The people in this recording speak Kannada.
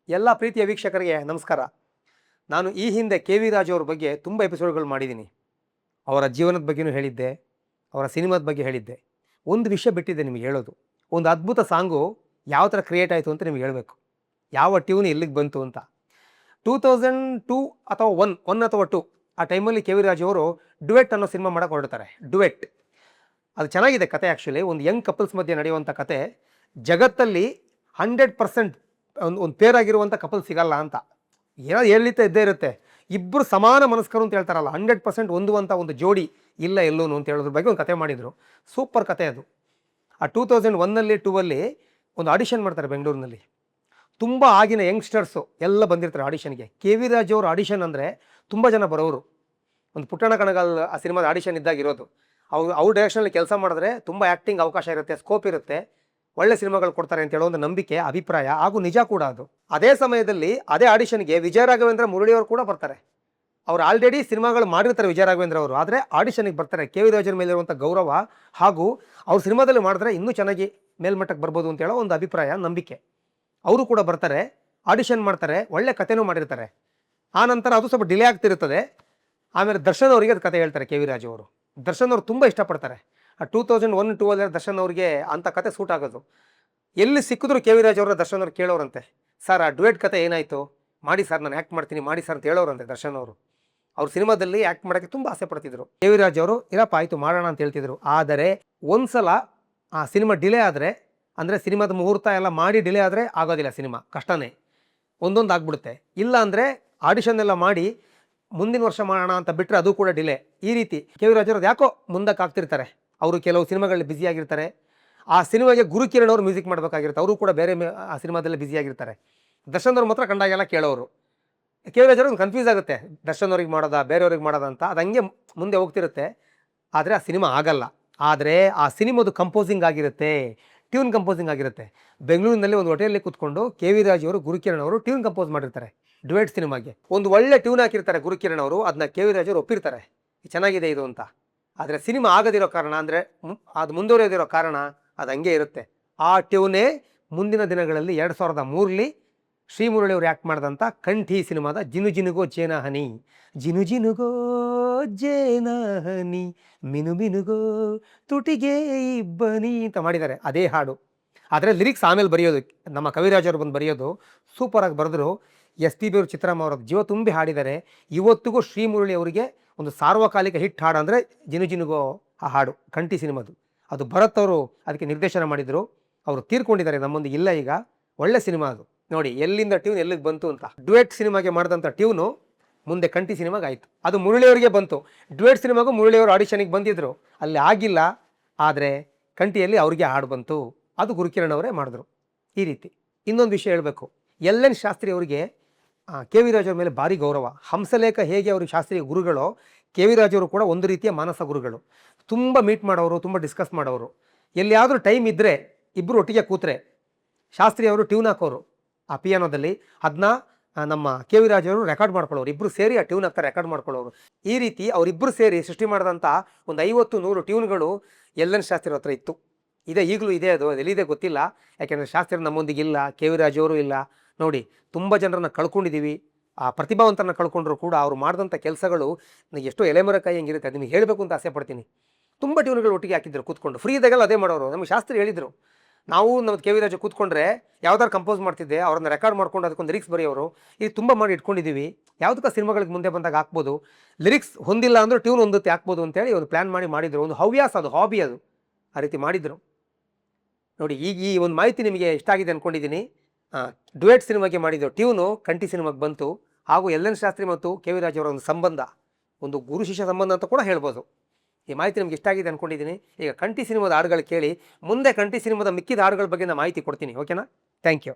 ಎಲ್ಲ ಪ್ರೀತಿಯ ವೀಕ್ಷಕರಿಗೆ ನಮಸ್ಕಾರ. ನಾನು ಈ ಹಿಂದೆ ಕೆ ವಿ ರಾಜು ಅವ್ರ ಬಗ್ಗೆ ತುಂಬ ಎಪಿಸೋಡ್ಗಳು ಮಾಡಿದ್ದೀನಿ. ಅವರ ಜೀವನದ ಬಗ್ಗೆನೂ ಹೇಳಿದ್ದೆ, ಅವರ ಸಿನಿಮಾದ ಬಗ್ಗೆ ಹೇಳಿದ್ದೆ. ಒಂದು ವಿಷಯ ಬಿಟ್ಟಿದ್ದೆ ನಿಮಗೆ ಹೇಳೋದು. ಒಂದು ಅದ್ಭುತ ಸಾಂಗು ಯಾವ ಥರ ಕ್ರಿಯೇಟ್ ಆಯಿತು ಅಂತ ನಿಮ್ಗೆ ಹೇಳಬೇಕು. ಯಾವ ಟ್ಯೂನ್ ಎಲ್ಲಿಗೆ ಬಂತು ಅಂತ. 2002 ಅಥವಾ 1 ಅಥವಾ 2 ಆ ಟೈಮಲ್ಲಿ ಕೆ ವಿ ರಾಜು ಅವರು ಡುವೆಟ್ ಅನ್ನೋ ಸಿನಿಮಾ ಮಾಡೋಕೆ ಹೊರಡ್ತಾರೆ. ಡುವೆಟ್ ಅದು ಚೆನ್ನಾಗಿದೆ ಕತೆ. ಆ್ಯಕ್ಚುಲಿ ಒಂದು ಯಂಗ್ ಕಪಲ್ಸ್ ಮಧ್ಯೆ ನಡೆಯುವಂಥ ಕತೆ. ಜಗತ್ತಲ್ಲಿ 100% ಒಂದು ಪೇರ್ ಆಗಿರುವಂಥ ಕಪಲ್ ಸಿಗಲ್ಲ ಅಂತ ಏನೋ ಹೇಳಿತಾ ಇದ್ದೇ ಇರುತ್ತೆ. ಇಬ್ಬರು ಸಮಾನ ಮನಸ್ಕರು ಅಂತ ಹೇಳ್ತಾರಲ್ಲ, 100% ಹೊಂದುವಂಥ ಒಂದು ಜೋಡಿ ಇಲ್ಲ ಎಲ್ಲೂನು ಅಂತ ಹೇಳೋದ್ರ ಬಗ್ಗೆ ಒಂದು ಕತೆ ಮಾಡಿದರು. ಸೂಪರ್ ಕತೆ ಅದು. ಆ 2001ನಲ್ಲಿ 2ಅಲ್ಲಿ ಒಂದು ಆಡಿಷನ್ ಮಾಡ್ತಾರೆ ಬೆಂಗಳೂರಿನಲ್ಲಿ. ತುಂಬ ಆಗಿನ ಯಂಗ್ಸ್ಟರ್ಸು ಎಲ್ಲ ಬಂದಿರ್ತಾರೆ ಆಡಿಷನ್ಗೆ. ಕೆ ವಿ ರಾಜು ಅವ್ರ ಆಡಿಷನ್ ಅಂದರೆ ತುಂಬ ಜನ ಬರೋರು. ಒಂದು ಪುಟ್ಟಣ ಕಣಗಾಲ್ ಆ ಸಿನಿಮಾದ ಆಡಿಷನ್ ಇದ್ದಾಗಿರೋದು. ಅವ್ರ ಡೈರೆಕ್ಷನಲ್ಲಿ ಕೆಲಸ ಮಾಡಿದ್ರೆ ತುಂಬ ಆ್ಯಕ್ಟಿಂಗ್ ಅವಕಾಶ ಇರುತ್ತೆ, ಸ್ಕೋಪ್ ಇರುತ್ತೆ, ಒಳ್ಳೆ ಸಿನಿಮಾಗಳು ಕೊಡ್ತಾರೆ ಅಂತ ಹೇಳೋ ಒಂದು ನಂಬಿಕೆ, ಅಭಿಪ್ರಾಯ ಹಾಗೂ ನಿಜ ಕೂಡ ಅದು. ಅದೇ ಸಮಯದಲ್ಲಿ ಅದೇ ಆಡಿಷನ್ಗೆ ವಿಜಯ ರಾಘವೇಂದ್ರ, ಮುರಳಿಯವರು ಕೂಡ ಬರ್ತಾರೆ. ಅವ್ರು ಆಲ್ರೆಡಿ ಸಿನಿಮಾಗಳು ಮಾಡಿರ್ತಾರೆ ವಿಜಯ ರಾಘವೇಂದ್ರ ಅವರು, ಆದರೆ ಆಡಿಷನ್ಗೆ ಬರ್ತಾರೆ. ಕೆ ವಿ ರಾಜರ ಮೇಲಿರುವಂಥ ಗೌರವ ಹಾಗೂ ಅವ್ರ ಸಿನಿಮಾದಲ್ಲಿ ಮಾಡಿದ್ರೆ ಇನ್ನೂ ಚೆನ್ನಾಗಿ ಮೇಲ್ಮಟ್ಟಕ್ಕೆ ಬರ್ಬೋದು ಅಂತ ಹೇಳೋ ಒಂದು ಅಭಿಪ್ರಾಯ, ನಂಬಿಕೆ. ಅವರು ಕೂಡ ಬರ್ತಾರೆ, ಆಡಿಷನ್ ಮಾಡ್ತಾರೆ, ಒಳ್ಳೆ ಕಥೆನೂ ಮಾಡಿರ್ತಾರೆ. ಆ ನಂತರ ಅದು ಸ್ವಲ್ಪ ಡಿಲೇ ಆಗ್ತಿರುತ್ತದೆ. ಆಮೇಲೆ ದರ್ಶನ್ ಅವರಿಗೆ ಅದು ಕತೆ ಹೇಳ್ತಾರೆ ಕೆ ವಿ ರಾಜು ಅವರು. ದರ್ಶನ್ ಅವರು ತುಂಬ ಇಷ್ಟಪಡ್ತಾರೆ. ಆ 2001-2 ದರ್ಶನ್ ಅವ್ರಿಗೆ ಅಂಥ ಕತೆ ಸೂಟ್ ಆಗೋದು. ಎಲ್ಲಿ ಸಿಕ್ಕಿದ್ರು ಕೆ ವಿ ರಾಜು ಅವರ ದರ್ಶನ್ ಅವ್ರು ಕೇಳೋರಂತೆ, ಸರ್ ಆ ಡುವೆಟ್ ಕತೆ ಏನಾಯಿತು ಮಾಡಿ ಸರ್, ನಾನು ಆ್ಯಕ್ಟ್ ಮಾಡ್ತೀನಿ ಮಾಡಿ ಸರ್ ಅಂತ ಹೇಳೋರಂತೆ ದರ್ಶನ್ ಅವರು. ಅವ್ರ ಸಿನಿಮಾದಲ್ಲಿ ಆ್ಯಕ್ಟ್ ಮಾಡೋಕ್ಕೆ ತುಂಬ ಆಸೆ ಪಡ್ತಿದ್ರು. ಕೆ ವಿ ರಾಜು ಅವರು ಇರಪ್ಪ ಆಯಿತು ಮಾಡೋಣ ಅಂತ ಹೇಳ್ತಿದ್ರು. ಆದರೆ ಒಂದು ಸಲ ಆ ಸಿನಿಮಾ ಡಿಲೇ ಆದರೆ, ಅಂದರೆ ಸಿನಿಮಾದ ಮುಹೂರ್ತ ಎಲ್ಲ ಮಾಡಿ ಡಿಲೇ ಆದರೆ ಆಗೋದಿಲ್ಲ, ಸಿನಿಮಾ ಕಷ್ಟನೇ, ಒಂದೊಂದು ಆಗ್ಬಿಡುತ್ತೆ. ಇಲ್ಲ ಅಂದರೆ ಆಡಿಷನ್ ಎಲ್ಲ ಮಾಡಿ ಮುಂದಿನ ವರ್ಷ ಮಾಡೋಣ ಅಂತ ಬಿಟ್ಟರೆ ಅದು ಕೂಡ ಡಿಲೇ. ಈ ರೀತಿ ಕೆ ವಿ ರಾಜು ಅವ್ರದ್ದು ಯಾಕೋ ಮುಂದಕ್ಕೆ ಆಗ್ತಿರ್ತಾರೆ. ಅವರು ಕೆಲವು ಸಿನಿಮಾಗಳಲ್ಲಿ ಬ್ಯುಸಿಯಾಗಿರ್ತಾರೆ. ಆ ಸಿನಿಮಾಗೆ ಗುರುಕಿರಣ್ ಅವರು ಮ್ಯೂಸಿಕ್ ಮಾಡಬೇಕಾಗಿರುತ್ತೆ, ಅವರು ಕೂಡ ಬೇರೆ ಆ ಸಿನಿಮಾದಲ್ಲಿ ಬ್ಯುಸಿಯಾಗಿರ್ತಾರೆ. ದರ್ಶನ್ ಅವ್ರ ಮಾತ್ರ ಕಂಡಾಗೆಲ್ಲ ಕೇಳೋರು. ಕೆ ವಿ ರಾಜು ಅವ್ರಿಗೆ ಕನ್ಫ್ಯೂಸ್ ಆಗುತ್ತೆ, ದರ್ಶನ್ ಅವ್ರಿಗೆ ಮಾಡೋದಾ ಬೇರೆಯವ್ರಿಗೆ ಮಾಡೋದಾ ಅಂತ. ಅದು ಹಂಗೆ ಮುಂದೆ ಹೋಗ್ತಿರುತ್ತೆ. ಆದರೆ ಆ ಸಿನಿಮಾ ಆಗಲ್ಲ. ಆದರೆ ಆ ಸಿನಿಮಾದು ಕಂಪೋಸಿಂಗ್ ಆಗಿರುತ್ತೆ, ಟ್ಯೂನ್ ಕಂಪೋಸಿಂಗ್ ಆಗಿರುತ್ತೆ. ಬೆಂಗಳೂರಿನಲ್ಲಿ ಒಂದು ಹೋಟೆಲಲ್ಲಿ ಕೂತ್ಕೊಂಡು ಕೆ ವಿ ರಾಜು ಅವರು, ಗುರುಕಿರಣ್ ಅವರು ಟ್ಯೂನ್ ಕಂಪೋಸ್ ಮಾಡಿರ್ತಾರೆ ಡುವೆಟ್ ಸಿನಿಮಾಗೆ. ಒಂದು ಒಳ್ಳೆ ಟ್ಯೂನ್ ಹಾಕಿರ್ತಾರೆ ಗುರುಕಿರಣ್ ಅವರು, ಅದನ್ನ ಕೆ ವಿ ರಾಜು ಅವರು ಒಪ್ಪಿರ್ತಾರೆ, ಚೆನ್ನಾಗಿದೆ ಇದು ಅಂತ. ಆದರೆ ಸಿನಿಮಾ ಆಗದಿರೋ ಕಾರಣ, ಅಂದರೆ ಅದು ಮುಂದುವರೆಯೋದಿರೋ ಕಾರಣ ಅದು ಹಂಗೆ ಇರುತ್ತೆ. ಆ ಟ್ಯೂನೇ ಮುಂದಿನ ದಿನಗಳಲ್ಲಿ 2003ರಲ್ಲಿ ಶ್ರೀ ಮುರಳಿ ಅವರು ಆ್ಯಕ್ಟ್ ಮಾಡಿದಂಥ ಕಂಠಿ ಸಿನಿಮಾದ ಜಿನು ಜಿನುಗೋ ಜೇನ ಹನಿ, ಜಿನು ಜಿನುಗೋ ಜೇನ ಹನಿ, ಮಿನು ಮಿನುಗೋ ತುಟಿಗೆ ಇಬ್ಬನಿ ಅಂತ ಮಾಡಿದ್ದಾರೆ. ಅದೇ ಹಾಡು. ಆದರೆ ಲಿರಿಕ್ಸ್ ಆಮೇಲೆ ಬರೆಯೋದು ನಮ್ಮ ಕವಿರಾಜ್ ಅವರು ಬಂದು ಬರೆಯೋದು. ಸೂಪರಾಗಿ ಬರೆದ್ರು. ಎಸ್ ಪಿ ಬಿ ಅವರು, ಚಿತ್ರಮ್ಮ ಅವರು ಜೀವ ತುಂಬಿ ಹಾಡಿದ್ದಾರೆ. ಇವತ್ತಿಗೂ ಶ್ರೀ ಮುರಳಿ ಅವರಿಗೆ ಒಂದು ಸಾರ್ವಕಾಲಿಕ ಹಿಟ್ ಹಾಡು ಅಂದರೆ ಜಿನು ಜಿನುಗೋ ಆ ಹಾಡು, ಕಂಠಿ ಸಿನಿಮಾದು. ಅದು ಭರತ್ ಅವರು ಅದಕ್ಕೆ ನಿರ್ದೇಶನ ಮಾಡಿದರು. ಅವರು ತೀರ್ಕೊಂಡಿದ್ದಾರೆ, ನಮ್ಮೊಂದಿಗೆ ಇಲ್ಲ ಈಗ. ಒಳ್ಳೆ ಸಿನಿಮಾ ಅದು. ನೋಡಿ ಎಲ್ಲಿಂದ ಟ್ಯೂನ್ ಎಲ್ಲಿಗೆ ಬಂತು ಅಂತ. ಡುವೆಟ್ ಸಿನಿಮಾಗೆ ಮಾಡಿದಂಥ ಟ್ಯೂನು ಮುಂದೆ ಕಂಠಿ ಸಿನಿಮಾಗೆ ಆಯಿತು. ಅದು ಮುರಳಿಯವರಿಗೆ ಬಂತು. ಡುವೆಟ್ ಸಿನಿಮಾಗೂ ಮುರಳಿಯವರು ಆಡಿಷನಿಗೆ ಬಂದಿದ್ದರು, ಅಲ್ಲಿ ಆಗಿಲ್ಲ. ಆದರೆ ಕಂಠಿಯಲ್ಲಿ ಅವ್ರಿಗೆ ಹಾಡು ಬಂತು. ಅದು ಗುರುಕಿರಣ್ ಅವರೇ ಮಾಡಿದ್ರು. ಈ ರೀತಿ ಇನ್ನೊಂದು ವಿಷಯ ಹೇಳಬೇಕು. ಎಲ್ ಎನ್ ಶಾಸ್ತ್ರಿ ಅವರಿಗೆ ಕೆ ವಿ ರಾಜು ಅವ್ರ ಮೇಲೆ ಭಾರಿ ಗೌರವ. ಹಂಸಲೇಖ ಹೇಗೆ ಅವ್ರಿಗೆ ಶಾಸ್ತ್ರೀಯ ಗುರುಗಳೋ, ಕೆ ವಿ ರಾಜು ಅವರು ಕೂಡ ಒಂದು ರೀತಿಯ ಮಾನಸ ಗುರುಗಳು. ತುಂಬ ಮೀಟ್ ಮಾಡೋರು, ತುಂಬ ಡಿಸ್ಕಸ್ ಮಾಡೋರು. ಎಲ್ಲಿಯಾದರೂ ಟೈಮ್ ಇದ್ದರೆ ಇಬ್ಬರು ಒಟ್ಟಿಗೆ ಕೂತ್ರೆ ಶಾಸ್ತ್ರಿ ಅವರು ಟ್ಯೂನ್ ಹಾಕೋರು ಆ ಪಿಯಾನೋದಲ್ಲಿ. ಅದನ್ನ ನಮ್ಮ ಕೆ ವಿ ರಾಜು ಅವರು ರೆಕಾರ್ಡ್ ಮಾಡ್ಕೊಳ್ಳೋರು. ಇಬ್ಬರು ಸೇರಿ ಆ ಟ್ಯೂನ್ ಹಾಕ್ತಾರೆ, ರೆಕಾರ್ಡ್ ಮಾಡ್ಕೊಳ್ಳೋರು. ಈ ರೀತಿ ಅವರಿಬ್ಬರು ಸೇರಿ ಸೃಷ್ಟಿ ಮಾಡಿದಂಥ ಒಂದು 50-100 ಟ್ಯೂನ್ಗಳು ಎಲ್ ಎನ್ ಶಾಸ್ತ್ರಿ ಹತ್ರ ಇತ್ತು. ಇದೆ, ಈಗಲೂ ಇದೆ. ಅದು ಎಲ್ಲಿದೆ ಗೊತ್ತಿಲ್ಲ, ಯಾಕೆಂದರೆ ಶಾಸ್ತ್ರಿ ನಮ್ಮೊಂದಿಗಿಲ್ಲ, ಕೆ ವಿ ರಾಜು ಅವರು ಇಲ್ಲ. ನೋಡಿ, ತುಂಬ ಜನರನ್ನು ಕಳ್ಕೊಂಡಿದ್ದೀವಿ. ಆ ಪ್ರತಿಭಾವಂತರನ್ನ ಕಳ್ಕೊಂಡ್ರು ಕೂಡ ಅವ್ರು ಮಾಡಿದಂಥ ಕೆಲಸಗಳು ಎಷ್ಟೋ ಎಲೆಮರಕಾಯಿ ಹೆಂಗಿರುತ್ತೆ, ಅದು ನಿಮಗೆ ಹೇಳಬೇಕು ಅಂತ ಆಸೆ ಪಡ್ತೀನಿ. ತುಂಬ ಟ್ಯೂನ್ಗಳು ಒಟ್ಟಿಗೆ ಹಾಕಿದ್ರು ಕೂತ್ಕೊಂಡು, ಫ್ರೀ ಇದ್ದಾಗೆಲ್ಲ ಅದೇ ಮಾಡೋರು. ನಮಗೆ ಶಾಸ್ತ್ರಿ ಹೇಳಿದರು, ನಾವು ನಮ್ಮ ಕೆ ವಿ ರಾಜು ಕೂತ್ಕೊಂಡ್ರೆ ಯಾವ್ದಾರು ಕಂಪೋಸ್ ಮಾಡ್ತಿದ್ದೆ, ಅವ್ರನ್ನ ರೆಕಾರ್ಡ್ ಮಾಡ್ಕೊಂಡು ಅದಕ್ಕೊಂದು ಲಿರಿಕ್ಸ್ ಬರೆಯೋರು. ಇದು ತುಂಬ ಮಾಡಿ ಇಟ್ಕೊಂಡಿದ್ದೀವಿ, ಯಾವುದಕ್ಕ ಸಿನಿಮಾಗಳಿಗೆ ಮುಂದೆ ಬಂದಾಗ ಹಾಕ್ಬೋದು, ಲಿರಿಕ್ಸ್ ಹೊಂದಿಲ್ಲ ಅಂದರೆ ಟ್ಯೂನ್ ಹೊಂದುತ್ತೆ ಹಾಕ್ಬೋದು ಅಂತೇಳಿ ಒಂದು ಪ್ಲ್ಯಾನ್ ಮಾಡಿದ್ರು. ಒಂದು ಹವ್ಯಾಸ ಅದು, ಹಾಬಿ ಅದು. ಆ ರೀತಿ ಮಾಡಿದರು. ನೋಡಿ, ಈಗ ಈ ಒಂದು ಮಾಹಿತಿ ನಿಮಗೆ ಇಷ್ಟ ಆಗಿದೆ ಅಂದ್ಕೊಂಡಿದ್ದೀನಿ. ಡುವೆಟ್ ಸಿನಿಮಾಗೆ ಮಾಡಿದ್ದು ಟ್ಯೂನು ಕಂಠಿ ಸಿನಿಮಾಗೆ ಬಂತು. ಹಾಗೂ ಎಲ್ ಎನ್ ಶಾಸ್ತ್ರಿ ಮತ್ತು ಕೆ ವಿ ರಾಜು ಅವರ ಒಂದು ಸಂಬಂಧ, ಒಂದು ಗುರು ಶಿಷ್ಯ ಸಂಬಂಧ ಅಂತ ಕೂಡ ಹೇಳ್ಬೋದು. ಈ ಮಾಹಿತಿ ನಿಮ್ಗೆ ಇಷ್ಟ ಆಗಿದೆ ಅಂದ್ಕೊಂಡಿದ್ದೀನಿ. ಈಗ ಕಂಠಿ ಸಿನಿಮಾದ ಹಾಡುಗಳು ಕೇಳಿ, ಮುಂದೆ ಕಂಠಿ ಸಿನಿಮಾದ ಮಿಕ್ಕಿದ ಹಾಡುಗಳ ಬಗ್ಗೆ ನಾನು ಮಾಹಿತಿ ಕೊಡ್ತೀನಿ. ಓಕೆನಾ? Thank you.